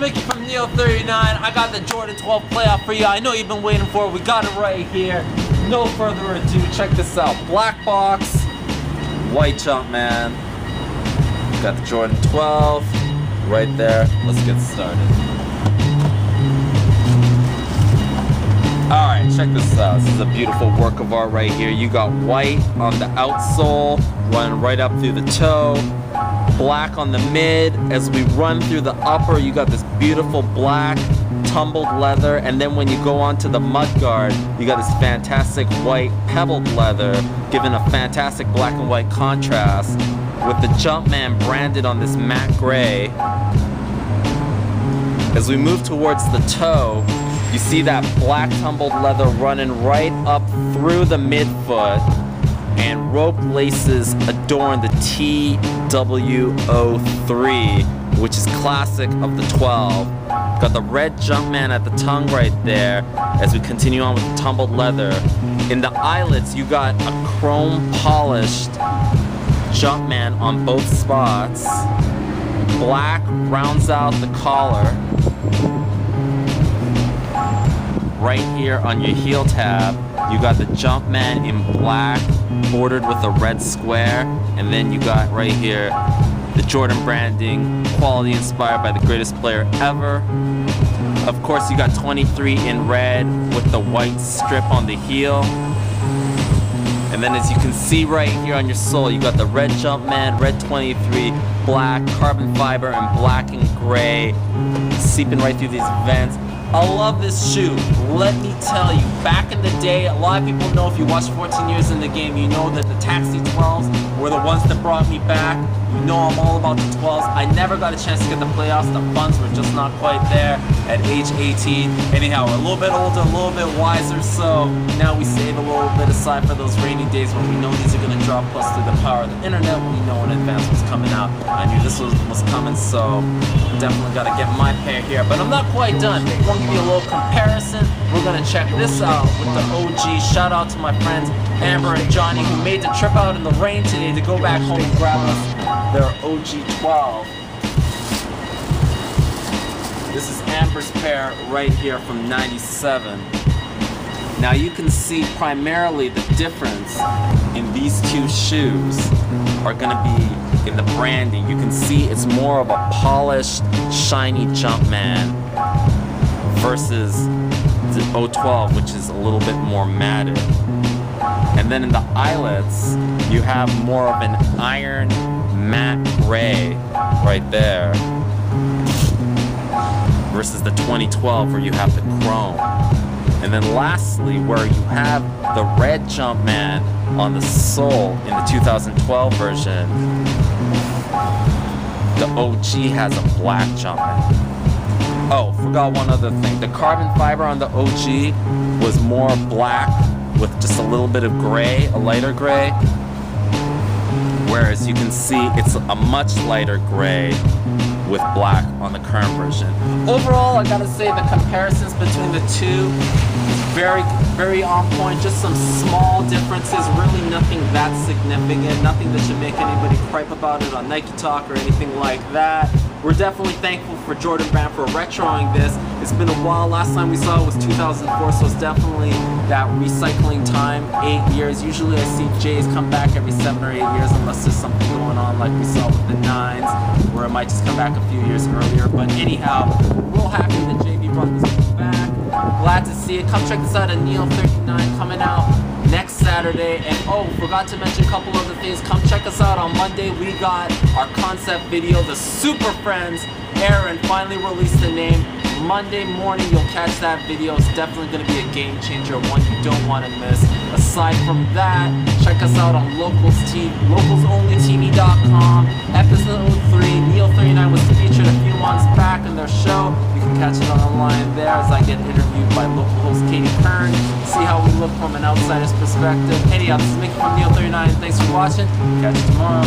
Mickey from Neo39. I got the Jordan XII Playoff for you. I know you've been waiting for it. We got it right here. No further ado, check this out. Black box, white jump man. Got the Jordan 12 right there. Let's get started. Alright, check this out. This is a beautiful work of art right here. You got white on the outsole, running right up through the toe. Black on the mid. As we run through the upper, you got this beautiful black tumbled leather, and then when you go on to the mud guard, you got this fantastic white pebbled leather, giving a fantastic black and white contrast, with the Jumpman branded on this matte gray. As we move towards the toe, you see that black tumbled leather running right up through the midfoot, and rope laces adorn the TW03, which is classic of the 12. Got the red Jumpman at the tongue right there as we continue on with the tumbled leather. In the eyelets, you got a chrome polished Jumpman on both spots. Black rounds out the collar. Right here on your heel tab, you got the Jumpman in black, bordered with a red square, and then you got right here the Jordan branding, quality inspired by the greatest player ever. Of course, you got 23 in red with the white strip on the heel. And then as you can see right here on your sole, you got the red Jumpman, red 23, black, carbon fiber, and black and gray, seeping right through these vents. I love this shoe. Let me tell you, back in the day, a lot of people know, if you watched 14 years in the game, you know that the Taxi 12s were the ones that brought me back. You know I'm all about the 12s. I never got a chance to get the playoffs. The funds were just not quite there at age 18. Anyhow, we're a little bit older, a little bit wiser, so now we save a little bit aside for those rainy days when we know these are going to drop, plus through the power of the internet, we know in advance what's coming out. I knew this was coming, so definitely got to get my pair here, but I'm not quite done. I want to give you a little comparison. We're going to check this out with the OG. Shout out to my friends Amber and Johnny, who made the trip out in the rain today to go back home and grab us their OG 12. This is Amber's pair right here from 97. Now you can see primarily the difference in these two shoes are going to be in the branding. You can see it's more of a polished, shiny Jumpman versus the 012, which is a little bit more matted. And then in the eyelets, you have more of an iron matte gray right there versus the 2012 where you have the chrome. And then lastly, where you have the red Jumpman on the sole in the 2012 version, the OG has a black Jumpman. Oh, forgot one other thing. The carbon fiber on the OG was more black with just a little bit of gray, a lighter gray. Whereas you can see it's a much lighter gray with black on the current version. Overall, I gotta say the comparisons between the two is very, very on point. Just some small differences, really nothing that significant, nothing that should make anybody gripe about it on Nike Talk or anything like that. We're definitely thankful for Jordan Brand for retroing this. It's been a while. Last time we saw it was 2004, so it's definitely that recycling time, 8 years. Usually I see J's come back every 7 or 8 years unless there's something going on like we saw with the 9s, where it might just come back a few years earlier. But anyhow, we're real happy that JB brought this back. Glad to see it. Come check this out at Neo39 coming out next Saturday. And oh, forgot to mention a couple other things. Come check us out on Monday. We got our concept video, the Super Friends. Aaron finally released the name. Monday morning you'll catch that video. It's definitely going to be a game changer, one you don't want to miss. Aside from that, check us out on localsonlytv.com. Episode 3, Neo39 was featured a few months back in their show. You can catch it online there as I get interviewed by local host Katie Kern. See how we look from an outsider's perspective. Anyhow, this is Mickey from Neo39. Thanks for watching. Catch you tomorrow.